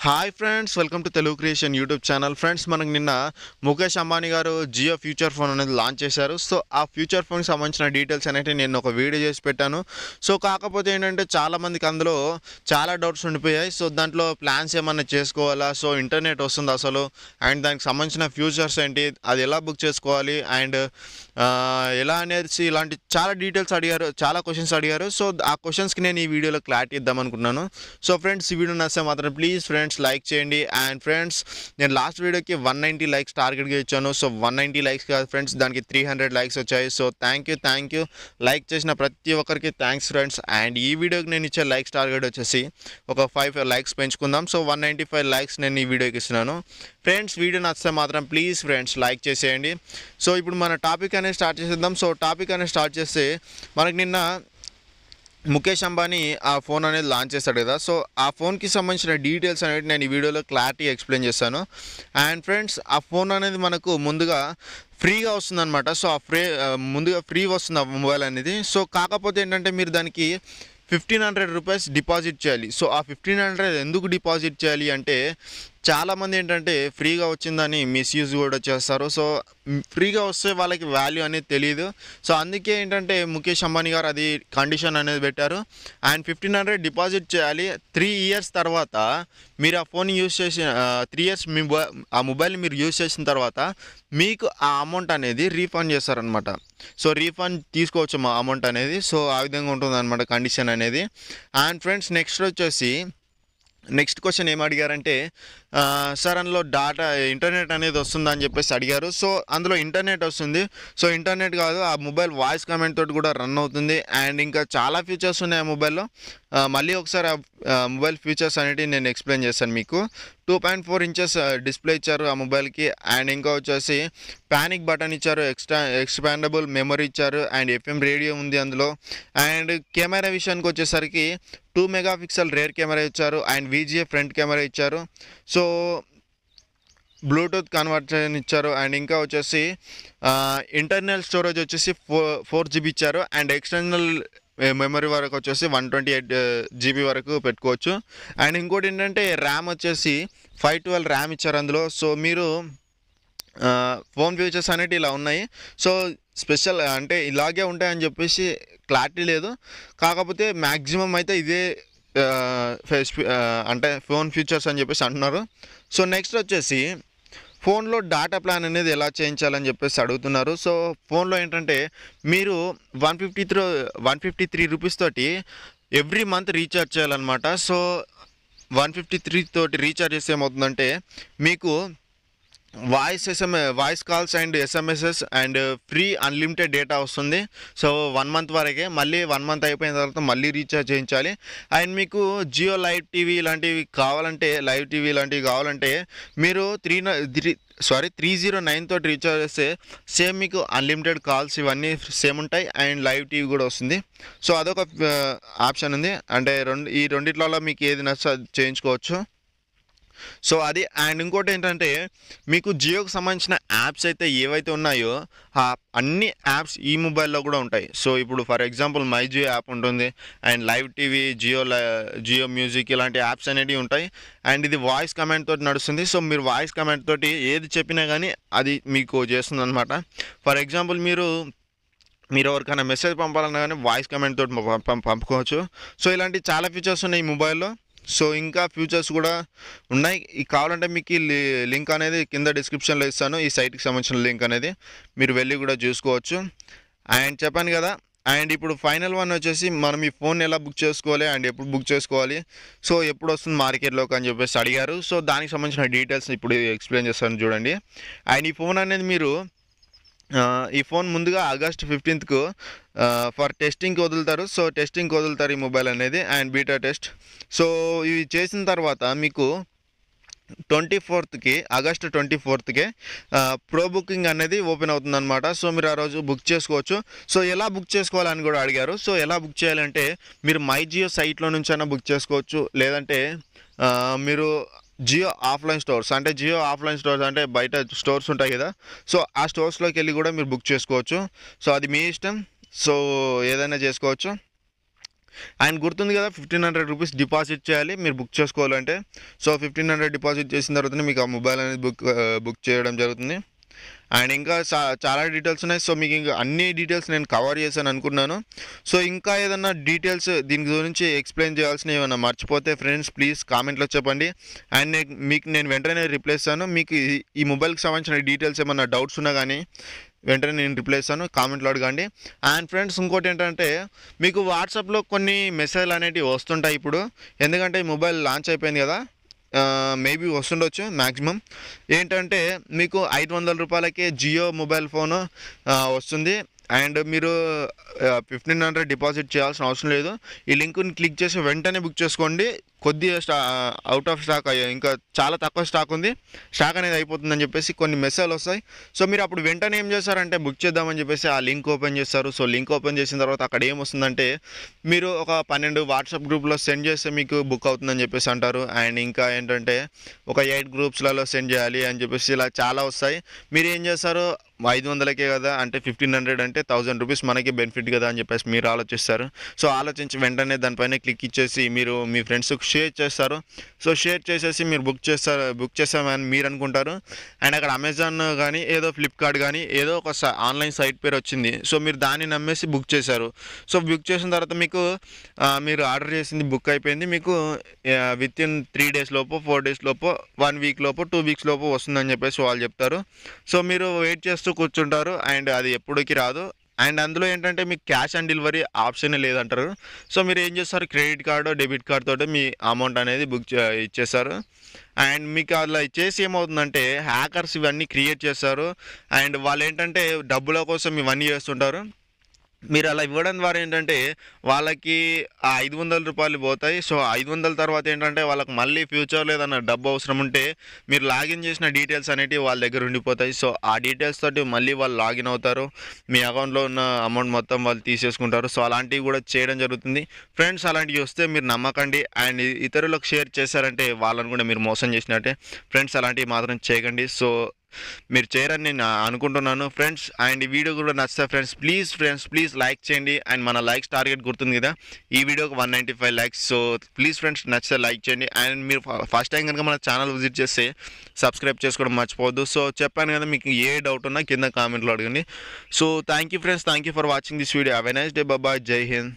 Hi friends, welcome to Telugu creation YouTube channel. Friends, మనకు నిన్న ముఖేష్ అంబానీ గారు జియో ఫ్యూచర్ ఫోన్ అనేది లాంచ్ చేశారు. సో ఆ ఫ్యూచర్ ఫోన్కి సంబంధించిన డీటెయిల్స్ అనేవి నేను ఒక వీడియో చేసి పెట్టాను. సో కాకపోతే ఏంటంటే చాలామందికి అందులో చాలా డౌట్స్ ఉండిపోయాయి. సో దాంట్లో ప్లాన్స్ ఏమన్నా చేసుకోవాలా, సో ఇంటర్నెట్ వస్తుంది అసలు, అండ్ దానికి సంబంధించిన ఫ్యూచర్స్ ఏంటి, అది ఎలా బుక్ చేసుకోవాలి, అండ్ ఎలా అనేసి ఇలాంటి చాలా డీటెయిల్స్ అడిగారు, చాలా క్వశ్చన్స్ అడిగారు. సో ఆ క్వశ్చన్స్కి నేను ఈ వీడియోలో క్లారిటీ ఇద్దాం అనుకున్నాను. సో ఫ్రెండ్స్, ఈ వీడియో నచ్చితే మాత్రం ప్లీజ్ ఫ్రెండ్స్ లైక్ చేయండి. అండ్ ఫ్రెండ్స్, నేను లాస్ట్ వీడియోకి 190 లైక్స్ టార్గెట్గా ఇచ్చాను. సో 190 లైక్స్ కాదు ఫ్రెండ్స్, దానికి 300 లైక్స్ వచ్చాయి. సో థ్యాంక్ యూ లైక్ చేసిన ప్రతి ఒక్కరికి థ్యాంక్స్ ఫ్రెండ్స్. అండ్ ఈ వీడియోకి నేను ఇచ్చే లైక్స్ టార్గెట్ వచ్చేసి ఒక 5 లైక్స్ పెంచుకుందాం. సో 195 లైక్స్ నేను ఈ వీడియోకి ఇస్తున్నాను. ఫ్రెండ్స్, వీడియో నచ్చితే మాత్రం ప్లీజ్ ఫ్రెండ్స్ లైక్ చేసేయండి. సో ఇప్పుడు మన టాపిక్ అనేది స్టార్ట్ చేసేద్దాం. సో టాపిక్ అనేది స్టార్ట్ చేస్తే మనకి నిన్న ముఖేష్ అంబానీ ఆ ఫోన్ అనేది లాంచ్ చేశాడు కదా. సో ఆ ఫోన్కి సంబంధించిన డీటెయిల్స్ అనేది నేను ఈ వీడియోలో క్లారిటీ ఎక్స్ప్లెయిన్ చేస్తాను. అండ్ ఫ్రెండ్స్, ఆ ఫోన్ అనేది మనకు ముందుగా ఫ్రీగా వస్తుందన్నమాట. సో ముందుగా ఫ్రీ వస్తుంది ఆ మొబైల్ అనేది. సో కాకపోతే ఏంటంటే మీరు దానికి 1500 రూపీస్ డిపాజిట్ చేయాలి. సో ఆ 1500 ఎందుకు డిపాజిట్ చేయాలి అంటే, చాలామంది ఏంటంటే ఫ్రీగా వచ్చిందని మిస్యూజ్ కూడా చేస్తారు. సో ఫ్రీగా వస్తే వాళ్ళకి వాల్యూ అనేది తెలియదు. సో అందుకే ఏంటంటే ముఖేష్ అంబానీ గారు అది కండిషన్ అనేది పెట్టారు. అండ్ 1500 డిపాజిట్ చేయాలి. 3 ఇయర్స్ తర్వాత మీరు ఆ ఫోన్ యూజ్ చేసి 3 ఇయర్స్ ఆ మొబైల్ని మీరు యూజ్ చేసిన తర్వాత మీకు ఆ అమౌంట్ అనేది రీఫండ్ చేస్తారనమాట. సో రీఫండ్ తీసుకోవచ్చు మా అమౌంట్ అనేది. సో ఆ విధంగా ఉంటుందన్నమాట కండిషన్ అనేది. అండ్ ఫ్రెండ్స్, నెక్స్ట్ క్వశ్చన్ ఏం అడిగారంటే, సార్ అందులో ఇంటర్నెట్ అనేది వస్తుందా అని చెప్పేసి అడిగారు. సో అందులో ఇంటర్నెట్ వస్తుంది. సో ఇంటర్నెట్ కాదు, ఆ మొబైల్ వాయిస్ కమాండ్ తోటి కూడా రన్ అవుతుంది. అండ్ ఇంకా చాలా ఫీచర్స్ ఉన్నాయి ఆ మొబైల్లో. మళ్ళీ ఒకసారి ఆ మొబైల్ ఫీచర్స్ అనేవి నేను ఎక్స్ప్లెయిన్ చేస్తాను మీకు. 2.4 ఇంచెస్ డిస్ప్లే ఇచ్చారు ఆ మొబైల్కి. అండ్ ఇంకా వచ్చేసి పానిక్ బటన్ ఇచ్చారు, ఎక్స్పాండబుల్ మెమరీ ఇచ్చారు, అండ్ FM రేడియో ఉంది అందులో. అండ్ కెమెరా విషయానికి వచ్చేసరికి 2 మెగాపిక్సెల్ రేర్ కెమెరా ఇచ్చారు, అండ్ VGA ఫ్రంట్ కెమెరా ఇచ్చారు. సో బ్లూటూత్ కన్వర్షన్ ఇచ్చారు. అండ్ ఇంకా వచ్చేసి ఇంటర్నల్ స్టోరేజ్ వచ్చేసి 4 GB ఇచ్చారు. అండ్ ఎక్స్టర్నల్ మెమరీ వరకు వచ్చేసి 128 GB వరకు పెట్టుకోవచ్చు. అండ్ ఇంకోటి ఏంటంటే ర్యామ్ వచ్చేసి 512 ర్యామ్ ఇచ్చారు అందులో. సో మీరు ఫోన్ ఫీచర్స్ అనేవి ఇలా ఉన్నాయి. సో స్పెషల్ అంటే ఇలాగే ఉంటాయని చెప్పేసి క్లారిటీ లేదు. కాకపోతే మ్యాక్సిమం అయితే ఇదే అంటే ఫోన్ ఫీచర్స్ అని చెప్పేసి అంటున్నారు. సో నెక్స్ట్ వచ్చేసి ఫోన్లో డాటా ప్లాన్ అనేది ఎలా చేయించాలని చెప్పేసి అడుగుతున్నారు. సో ఫోన్లో ఏంటంటే మీరు 153 రూపీస్ తోటి ఎవ్రీ మంత్ రీఛార్జ్ చేయాలన్నమాట. సో 153 తోటి రీఛార్జ్ చేస్తే ఏమవుతుందంటే మీకు voice calls and SMS and free unlimited data వస్తుంది. సో 1 మంత్ వరకే. మళ్ళీ 1 మంత్ అయిపోయిన తర్వాత మళ్ళీ రీఛార్జ్ చేయించాలి. అండ్ మీకు జియో లైవ్ టీవీ ఇలాంటివి కావాలంటే మీరు 309 తోటి రీఛార్జ్ చేస్తే సేమ్ మీకు అన్లిమిటెడ్ కాల్స్ ఇవన్నీ సేమ్ ఉంటాయి. అండ్ లైవ్ టీవీ కూడా వస్తుంది. సో అదొక ఆప్షన్ ఉంది. అంటే ఈ రెండిట్లలో మీకు ఏది నచ్చో అది చేయించుకోవచ్చు. సో అది. అండ్ ఇంకోటి ఏంటంటే మీకు జియోకి సంబంధించిన యాప్స్ అయితే ఏవైతే ఉన్నాయో ఆ అన్ని యాప్స్ ఈ మొబైల్లో కూడా ఉంటాయి. సో ఇప్పుడు for example my Jio app ఉంటుంది, and live TV, Jio music ఇలాంటి యాప్స్ అనేవి ఉంటాయి. అండ్ ఇది వాయిస్ కమాండ్ తోటి నడుస్తుంది. సో మీరు వాయిస్ కమాండ్ తోటి ఏది చెప్పినా కానీ అది మీకు చేస్తుంది అనమాట. ఫర్ ఎగ్జాంపుల్ మీరు ఎవరికైనా మెసేజ్ పంపాలన్నా కానీ వాయిస్ కమాండ్ తోటి పంపుకోవచ్చు. సో ఇలాంటి చాలా ఫీచర్స్ ఉన్నాయి ఈ మొబైల్లో. సో ఇంకా ఫ్యూచర్స్ కూడా ఉన్నాయి. కావాలంటే మీకు ఈ లింక్ అనేది కింద డిస్క్రిప్షన్లో ఇస్తాను. ఈ సైట్కి సంబంధించిన లింక్ అనేది మీరు వెళ్ళి కూడా చూసుకోవచ్చు. అండ్ చెప్పాను కదా. అండ్ ఇప్పుడు ఫైనల్ వన్ వచ్చేసి మనం ఈ ఫోన్ ఎలా బుక్ చేసుకోవాలి అండ్ ఎప్పుడు బుక్ చేసుకోవాలి, సో ఎప్పుడు వస్తుంది మార్కెట్లోకి అని చెప్పేసి అడిగారు. సో దానికి సంబంధించిన డీటెయిల్స్ ఇప్పుడు ఎక్స్ప్లెయిన్ చేస్తాను చూడండి. అండ్ ఈ ఫోన్ అనేది ఈ ఫోన్ ముందుగా August 15th ఫర్ టెస్టింగ్కి వదులుతారు. సో టెస్టింగ్కి వదులుతారు ఈ మొబైల్ అనేది, అండ్ బీటా టెస్ట్. సో ఇవి చేసిన తర్వాత మీకు August 24th ప్రో బుకింగ్ అనేది ఓపెన్ అవుతుందన్నమాట. సో మీరు ఆ రోజు బుక్ చేసుకోవచ్చు. సో ఎలా బుక్ చేసుకోవాలని కూడా అడిగారు. సో ఎలా బుక్ చేయాలంటే మీరు మై జియో సైట్లో నుంచైనా బుక్ చేసుకోవచ్చు, లేదంటే మీరు జియో ఆఫ్లైన్ స్టోర్స్ అంటే బయట స్టోర్స్ ఉంటాయి కదా. సో ఆ స్టోర్స్లోకి వెళ్ళి కూడా మీరు బుక్ చేసుకోవచ్చు. సో అది మీ ఇష్టం. సో ఏదైనా చేసుకోవచ్చు. అండ్ గుర్తుంది కదా, 1500 రూపీస్ డిపాజిట్ చేయాలి మీరు బుక్ చేసుకోవాలంటే. సో 1500 డిపాజిట్ చేసిన తర్వాతనే మీకు ఆ మొబైల్ అనేది బుక్ చేయడం జరుగుతుంది. అండ్ ఇంకా చాలా డీటెయిల్స్ ఉన్నాయి. సో మీకు ఇంకా అన్ని డీటెయిల్స్ నేను కవర్ చేశాను అనుకున్నాను. సో ఇంకా ఏదన్నా డీటెయిల్స్ దీని గురించి ఎక్స్ప్లెయిన్ చేయాల్సిన ఏమైనా మర్చిపోతే ఫ్రెండ్స్ ప్లీజ్ కామెంట్లో చెప్పండి. అండ్ మీకు నేను వెంటనే రిప్లై ఇస్తాను. మీకు ఈ మొబైల్కి సంబంధించిన డీటెయిల్స్ ఏమన్నా డౌట్స్ ఉన్నా కానీ వెంటనే నేను రిప్లై ఇస్తాను, కామెంట్లో అడగండి. అండ్ ఫ్రెండ్స్ ఇంకోటి ఏంటంటే, మీకు వాట్సాప్లో కొన్ని మెసేజ్లు అనేటివి వస్తుంటాయి ఇప్పుడు. ఎందుకంటే ఈ మొబైల్ లాంచ్ అయిపోయింది కదా, మేబీ వస్తుండొచ్చు మ్యాక్సిమం. ఏంటంటే మీకు 500 రూపాయలకే జియో మొబైల్ ఫోను వస్తుంది. అండ్ మీరు 1500 డిపాజిట్ చేయాల్సిన అవసరం లేదు. ఈ లింక్ని క్లిక్ చేసి వెంటనే బుక్ చేసుకోండి. కొద్దిగా అవుట్ ఆఫ్ స్టాక్ ఇంకా చాలా తక్కువ స్టాక్ ఉంది, స్టాక్ అనేది అయిపోతుందని చెప్పేసి కొన్ని మెసేజ్లు వస్తాయి. సో మీరు అప్పుడు వెంటనే ఏం చేస్తారంటే బుక్ చేద్దామని చెప్పేసి ఆ లింక్ ఓపెన్ చేస్తారు. సో లింక్ ఓపెన్ చేసిన తర్వాత అక్కడ ఏమొస్తుందంటే, మీరు ఒక 12 వాట్సాప్ గ్రూప్లో సెండ్ చేస్తే మీకు బుక్ అవుతుందని చెప్పేసి అంటారు. అండ్ ఇంకా ఏంటంటే ఒక 8 గ్రూప్స్లలో సెండ్ చేయాలి అని చెప్పేసి ఇలా చాలా వస్తాయి. మీరు ఏం చేస్తారు, 500కే కదా అంటే 1500 అంటే 1000 రూపీస్ మనకి బెనిఫిట్ కదా అని చెప్పేసి మీరు ఆలోచిస్తారు. సో ఆలోచించి వెంటనే దానిపైన క్లిక్ ఇచ్చేసి మీరు మీ ఫ్రెండ్స్కి షేర్ చేస్తారు. సో షేర్ చేసేసి మీరు బుక్ చేస్తామని మీరు అనుకుంటారు. అండ్ అక్కడ అమెజాన్ కానీ ఏదో ఫ్లిప్కార్ట్ కానీ ఏదో ఒక ఆన్లైన్ సైట్ పేరు వచ్చింది. సో మీరు దాన్ని నమ్మేసి బుక్ చేశారు. సో బుక్ చేసిన తర్వాత మీకు మీరు ఆర్డర్ చేసింది బుక్ అయిపోయింది. మీకు విత్ ఇన్ 3 డేస్ లోపు, 4 డేస్ లోపు, 1 వీక్ లోపు, 2 వీక్స్ లోపు వస్తుందని చెప్పేసి వాళ్ళు చెప్తారు. సో మీరు వెయిట్ చేస్తూ కూర్చుంటారు అండ్ అది ఎప్పటికి రాదు. అండ్ అందులో ఏంటంటే మీకు క్యాష్ ఆన్ డెలివరీ ఆప్షన్ లేదంటారు. సో మీరు ఏం చేస్తారు, క్రెడిట్ కార్డు, డెబిట్ కార్డ్ తోటి మీ అమౌంట్ అనేది ఇచ్చేస్తారు. అండ్ మీకు అలా ఇచ్చేసి ఏమవుతుందంటే హ్యాకర్స్ ఇవన్నీ క్రియేట్ చేస్తారు. అండ్ వాళ్ళు ఏంటంటే డబ్బుల కోసం ఇవన్నీ చేస్తుంటారు. మీరు అలా ఇవ్వడం ద్వారా ఏంటంటే వాళ్ళకి ఆ 500 రూపాయలు పోతాయి. సో 500 తర్వాత ఏంటంటే వాళ్ళకి మళ్ళీ ఫ్యూచర్లో ఏదైనా డబ్బు అవసరం ఉంటే మీరు లాగిన్ చేసిన డీటెయిల్స్ అనేటివి వాళ్ళ దగ్గర ఉండిపోతాయి. సో ఆ డీటెయిల్స్ తోటి మళ్ళీ వాళ్ళు లాగిన్ అవుతారు, మీ అకౌంట్లో ఉన్న అమౌంట్ మొత్తం వాళ్ళు తీసేసుకుంటారు. సో అలాంటివి కూడా చేయడం జరుగుతుంది ఫ్రెండ్స్. అలాంటివి వస్తే మీరు నమ్మకండి. అండ్ ఇతరులకు షేర్ చేశారంటే వాళ్ళని కూడా మీరు మోసం చేసినట్టే ఫ్రెండ్స్. అలాంటివి మాత్రం చేయకండి. సో మీరు చేయరని నేను అనుకుంటున్నాను ఫ్రెండ్స్. అండ్ ఈ వీడియో కూడా నచ్చితే ప్లీజ్ లైక్ చేయండి. అండ్ మన లైక్స్ టార్గెట్ గుర్తుంది కదా, ఈ వీడియోకి 195 లైక్స్. సో ప్లీజ్ ఫ్రెండ్స్ నచ్చితే లైక్ చేయండి. అండ్ మీరు ఫస్ట్ టైం కనుక మన ఛానల్ విజిట్ చేస్తే సబ్స్క్రైబ్ చేసుకోవడం మర్చిపోవద్దు. సో చెప్పాను కదా, మీకు ఏ డౌట్ ఉన్నా కింద కామెంట్లో అడగండి. So thank you friends, thank you for watching this video. Have a nice day, bye, Jai Hind.